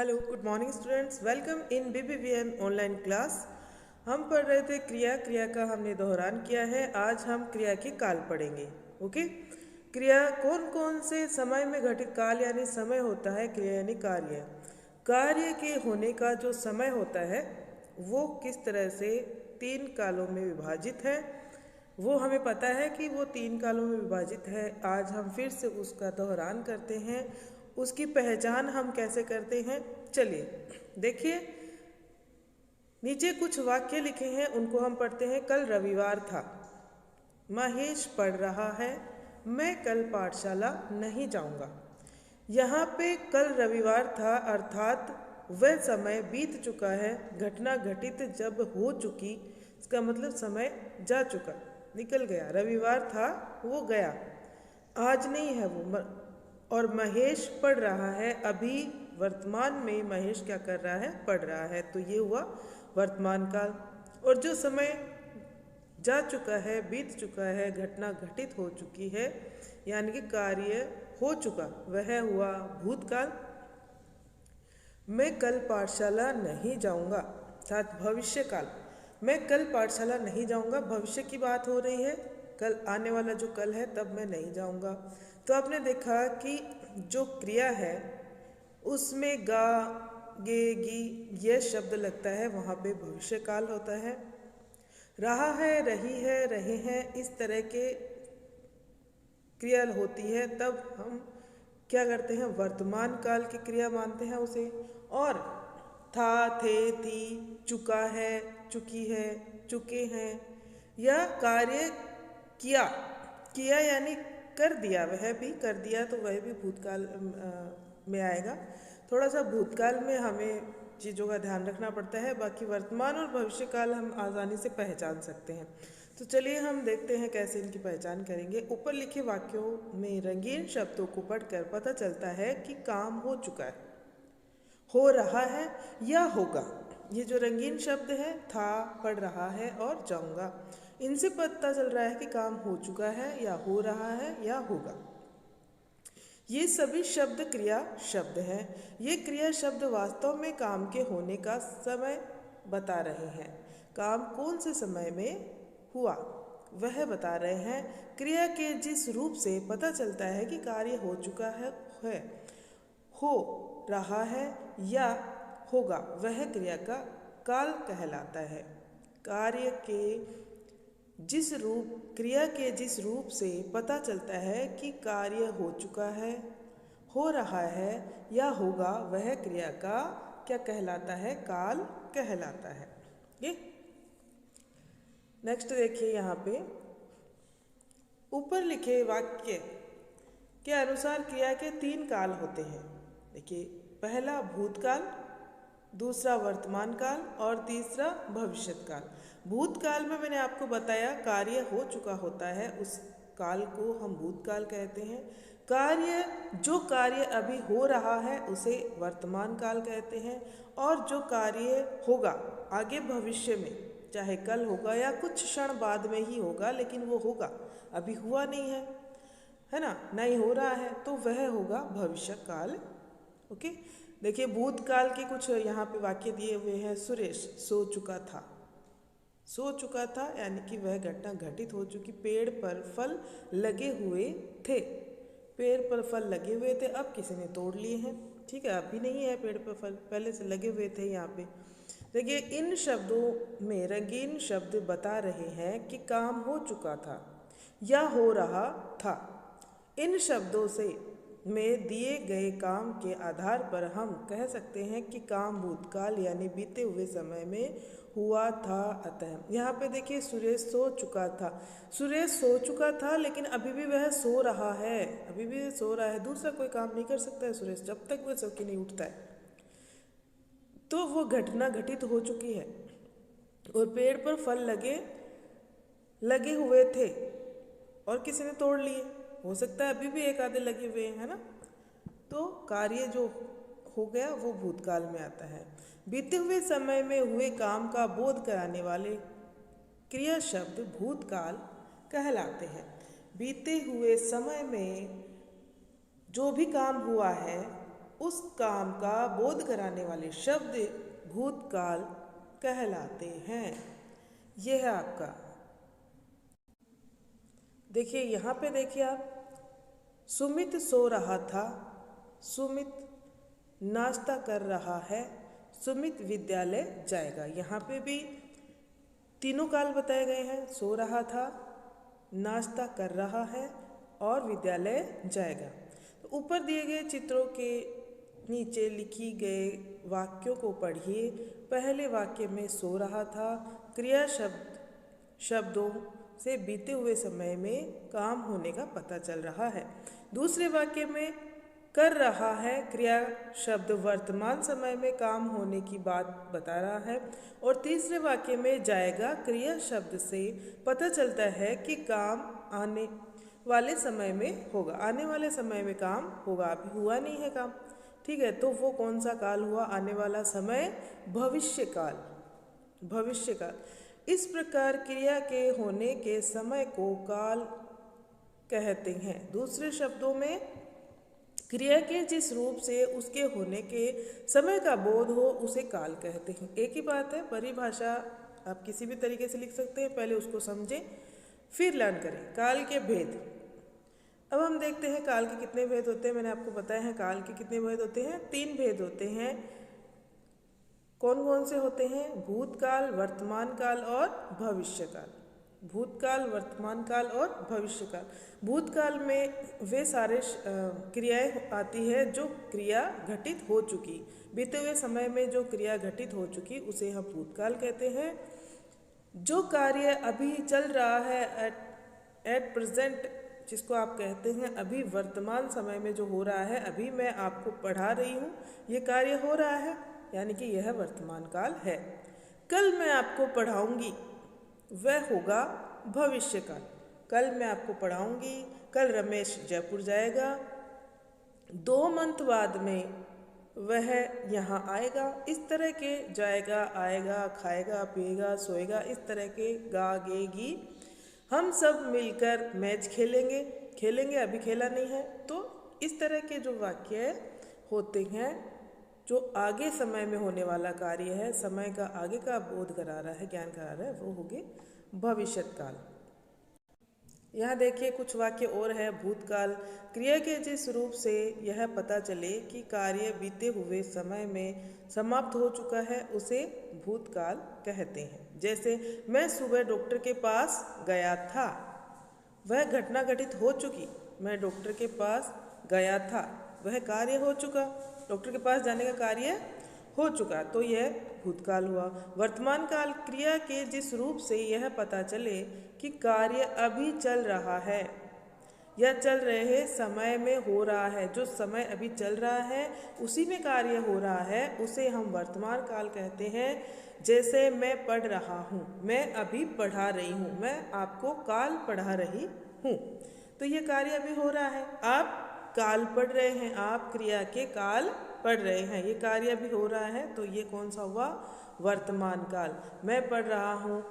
Hello, good morning students. Welcome in BBVN online class. हम पढ़ रहे थे क्रिया का हमने दोहरान किया है। आज हम क्रिया की काल पढ़ेंगे। ओके, क्रिया कौन कौन से समय में घटित काल यानी समय होता है। क्रिया यानी कार्य। कार्य के होने का जो समय होता है वो किस तरह से 3 कालों में विभाजित है, वो हमें पता है कि वो 3 कालों में विभाजित है। आज हम फिर से उसका दोहरान करते हैं। उसकी पहचान हम कैसे करते हैं, चलिए देखिए। नीचे कुछ वाक्य लिखे हैं, उनको हम पढ़ते हैं। कल रविवार था, महेश पढ़ रहा है, मैं कल पाठशाला नहीं जाऊंगा। यहाँ पे कल रविवार था अर्थात वह समय बीत चुका है। घटना घटित जब हो चुकी, इसका मतलब समय जा चुका, निकल गया। रविवार था, वो गया, आज नहीं है वो। और महेश पढ़ रहा है, अभी वर्तमान में महेश क्या कर रहा है, पढ़ रहा है। तो ये हुआ वर्तमान काल। और जो समय जा चुका है, बीत चुका है, घटना घटित हो चुकी है, यानी कि कार्य हो चुका, वह हुआ भूतकाल। मैं कल पाठशाला नहीं जाऊंगा, अर्थात भविष्य काल। मैं कल पाठशाला नहीं जाऊंगा, भविष्य की बात हो रही है। कल आने वाला जो कल है तब मैं नहीं जाऊंगा। तो आपने देखा कि जो क्रिया है उसमें गा, गे, गी यह शब्द लगता है, वहाँ पे भविष्य काल होता है। रहा है, रही है, रहे हैं, इस तरह के क्रिया होती है, तब हम क्या करते हैं, वर्तमान काल की क्रिया मानते हैं उसे। और था, थे, थी, चुका है, चुकी है, चुके हैं, या कार्य किया। किया यानी कर दिया, वह भी कर दिया, तो वह भी भूतकाल में आएगा। थोड़ा सा भूतकाल में हमें चीज़ों का ध्यान रखना पड़ता है, बाकी वर्तमान और भविष्य काल हम आसानी से पहचान सकते हैं। तो चलिए हम देखते हैं कैसे इनकी पहचान करेंगे। ऊपर लिखे वाक्यों में रंगीन शब्दों को पढ़कर पता चलता है कि काम हो चुका है, हो रहा है या होगा। ये जो रंगीन शब्द है, था, पढ़ रहा है और जाऊंगा, इनसे पता चल रहा है कि काम हो चुका है या हो रहा है या होगा। ये सभी शब्द क्रिया शब्द हैं। ये क्रिया शब्द वास्तव में काम के होने का समय बता रहे हैं। काम कौन से समय में हुआ वह बता रहे हैं। क्रिया के जिस रूप से पता चलता है कि कार्य हो चुका है, हो रहा है या होगा, वह क्रिया का काल कहलाता है। क्रिया के जिस रूप से पता चलता है कि कार्य हो चुका है, हो रहा है या होगा, वह क्रिया का क्या कहलाता है, काल कहलाता है। ये नेक्स्ट देखिए, यहाँ पे ऊपर लिखे वाक्य के अनुसार क्रिया के 3 काल होते हैं। देखिए, पहला भूतकाल, दूसरा वर्तमान काल और तीसरा भविष्यत काल। भूतकाल में मैंने आपको बताया कार्य हो चुका होता है, उस काल को हम भूतकाल कहते हैं। जो कार्य अभी हो रहा है उसे वर्तमान काल कहते हैं। और जो कार्य होगा आगे भविष्य में, चाहे कल होगा या कुछ क्षण बाद में ही होगा, लेकिन वो होगा, अभी हुआ नहीं है ना, नहीं हो रहा है, तो वह होगा भविष्य काल। ओके, देखिए भूतकाल के कुछ यहाँ पे वाक्य दिए हुए हैं। सुरेश सो चुका था। सो चुका था यानी कि वह घटना घटित हो चुकी। पेड़ पर फल लगे हुए थे। पेड़ पर फल लगे हुए थे, अब किसी ने तोड़ लिए हैं। ठीक है, अभी नहीं है पेड़ पर फल, पहले से लगे हुए थे। यहाँ पे देखिए, इन शब्दों में रंगीन शब्द बता रहे हैं कि काम हो चुका था या हो रहा था। इन शब्दों से में दिए गए काम के आधार पर हम कह सकते हैं कि काम भूतकाल यानी बीते हुए समय में हुआ था। अतः यहाँ पे देखिए, सुरेश सो चुका था। सुरेश सो चुका था, लेकिन अभी भी वह सो रहा है, अभी भी सो रहा है, दूसरा कोई काम नहीं कर सकता है सुरेश जब तक वह सो के नहीं उठता है। तो वो घटना घटित हो चुकी है। और पेड़ पर फल लगे हुए थे और किसी ने तोड़ लिए, हो सकता है अभी भी एक आधे लगे हुए हैं, है ना। तो कार्य जो हो गया वो भूतकाल में आता है। बीते हुए समय में हुए काम का बोध कराने वाले क्रिया शब्द भूतकाल कहलाते हैं। बीते हुए समय में जो भी काम हुआ है उस काम का बोध कराने वाले शब्द भूतकाल कहलाते हैं। यह है आपका। देखिए यहाँ पे देखिए आप, सुमित सो रहा था, सुमित नाश्ता कर रहा है, सुमित विद्यालय जाएगा। यहाँ पे भी तीनों काल बताए गए हैं, सो रहा था, नाश्ता कर रहा है और विद्यालय जाएगा। तो ऊपर दिए गए चित्रों के नीचे लिखी गए वाक्यों को पढ़िए। पहले वाक्य में सो रहा था क्रिया शब्दों से बीते हुए समय में काम होने का पता चल रहा है। दूसरे वाक्य में कर रहा है क्रिया शब्द वर्तमान समय में काम होने की बात बता रहा है। और तीसरे वाक्य में जाएगा क्रिया शब्द से पता चलता है कि काम आने वाले समय में होगा। आने वाले समय में काम होगा, अभी हुआ नहीं है काम। ठीक है, तो वो कौन सा काल हुआ? आने वाला समय, भविष्य काल। भविष्य काल। इस प्रकार क्रिया के होने के समय को काल कहते हैं। दूसरे शब्दों में क्रिया के जिस रूप से उसके होने के समय का बोध हो उसे काल कहते हैं। एक ही बात है, परिभाषा आप किसी भी तरीके से लिख सकते हैं, पहले उसको समझें फिर लर्न करें। काल के भेद। अब हम देखते हैं काल के कितने भेद होते हैं। मैंने आपको बताया है काल के कितने भेद होते हैं, 3 भेद होते हैं। कौन कौन से होते हैं? भूतकाल, वर्तमान काल और भविष्य काल। भूतकाल, वर्तमान काल और भविष्य काल। भूतकाल में वे सारे क्रियाएं आती है जो क्रिया घटित हो चुकी, बीते हुए समय में जो क्रिया घटित हो चुकी उसे हम भूतकाल कहते हैं। जो कार्य अभी चल रहा है एट प्रेजेंट, जिसको आप कहते हैं अभी वर्तमान समय में जो हो रहा है, अभी मैं आपको पढ़ा रही हूँ, ये कार्य हो रहा है, यानी कि यह वर्तमान काल है। कल मैं आपको पढ़ाऊंगी, वह होगा भविष्य काल। कल मैं आपको पढ़ाऊंगी, कल रमेश जयपुर जाएगा, 2 मंथ बाद में वह यहाँ आएगा। इस तरह के जाएगा, आएगा, खाएगा, पिएगा, सोएगा, इस तरह के गागेगी। हम सब मिलकर मैच खेलेंगे, अभी खेला नहीं है। तो इस तरह के जो वाक्य होते हैं जो आगे समय में होने वाला कार्य है, समय का आगे का बोध करा रहा है, ज्ञान करा रहा है, वो हो गए भविष्यत काल। यहाँ देखिए कुछ वाक्य और है। भूतकाल, क्रिया के जिस रूप से यह पता चले कि कार्य बीते हुए समय में समाप्त हो चुका है उसे भूतकाल कहते हैं। जैसे मैं सुबह डॉक्टर के पास गया था, वह घटना घटित हो चुकी। मैं डॉक्टर के पास गया था, वह कार्य हो चुका, डॉक्टर के पास जाने का कार्य हो चुका, तो यह भूतकाल हुआ। वर्तमान काल, क्रिया के जिस रूप से यह पता चले कि कार्य अभी चल रहा है या चल रहे समय में हो रहा है, जो समय अभी चल रहा है उसी में कार्य हो रहा है, उसे हम वर्तमान काल कहते हैं। जैसे मैं पढ़ रहा हूँ, मैं अभी पढ़ा रही हूँ, मैं आपको काल पढ़ा रही हूँ, तो ये कार्य अभी हो रहा है। आप काल पढ़ रहे हैं, आप क्रिया के काल पढ़ रहे हैं, ये कार्य भी हो रहा है, तो ये कौन सा हुआ? वर्तमान काल। मैं पढ़ रहा हूँ।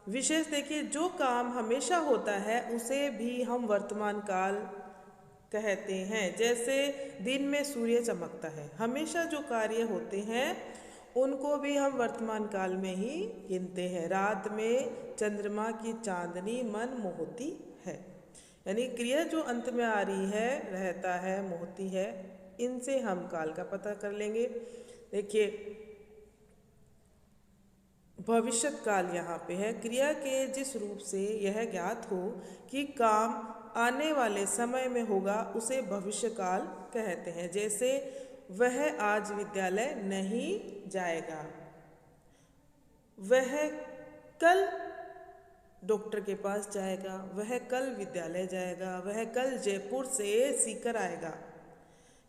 विशेष देखिए, जो काम हमेशा होता है उसे भी हम वर्तमान काल कहते हैं। जैसे दिन में सूर्य चमकता है, हमेशा जो कार्य होते हैं उनको भी हम वर्तमान काल में ही गिनते हैं। रात में चंद्रमा की चांदनी मन मोहती है, यानी क्रिया जो अंत में आ रही है, रहता है, मोहती है, इनसे हम काल का पता कर लेंगे। देखिए भविष्यत काल यहाँ पे है। क्रिया के जिस रूप से यह ज्ञात हो कि काम आने वाले समय में होगा उसे भविष्य काल कहते हैं। जैसे वह आज विद्यालय नहीं जाएगा, वह कल डॉक्टर के पास जाएगा, वह कल विद्यालय जाएगा, वह कल जयपुर से सीकर आएगा।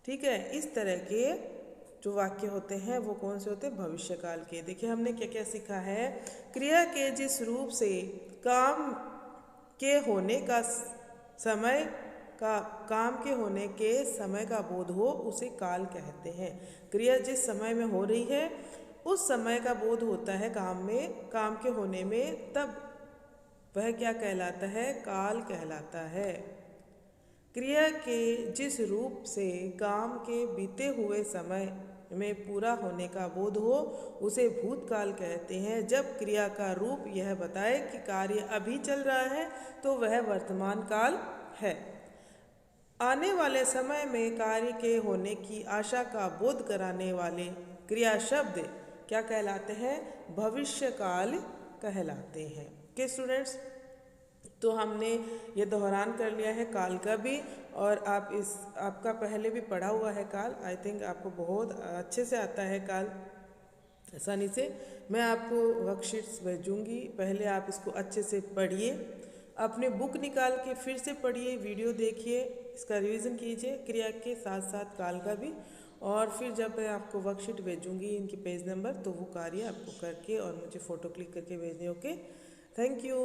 ठीक है, इस तरह के जो वाक्य होते हैं वो कौन से होते हैं? भविष्य काल के। देखिए हमने क्या क्या सीखा है। क्रिया के जिस रूप से काम के होने का समय का काम के होने के समय का बोध हो उसे काल कहते हैं। क्रिया जिस समय में हो रही है उस समय का बोध होता है काम में, काम के होने में, तब वह क्या कहलाता है? काल कहलाता है। क्रिया के जिस रूप से काम के बीते हुए समय में पूरा होने का बोध हो उसे भूतकाल कहते हैं। जब क्रिया का रूप यह बताए कि कार्य अभी चल रहा है तो वह वर्तमान काल है। आने वाले समय में कार्य के होने की आशा का बोध कराने वाले क्रिया शब्द क्या कहलाते हैं? भविष्य काल कहलाते हैं। के स्टूडेंट्स, तो हमने ये दोहरान कर लिया है काल का भी, और आपका पहले भी पढ़ा हुआ है काल। आई थिंक आपको बहुत अच्छे से आता है काल आसानी से। मैं आपको वर्कशीट्स भेजूंगी, पहले आप इसको अच्छे से पढ़िए, अपने बुक निकाल के फिर से पढ़िए, वीडियो देखिए, इसका रिवीजन कीजिए क्रिया के साथ साथ काल का भी। और फिर जब मैं आपको वर्कशीट भेजूंगी इनकी पेज नंबर, तो वो कार्य आपको करके और मुझे फ़ोटो क्लिक करके भेजने। Okay, thank you.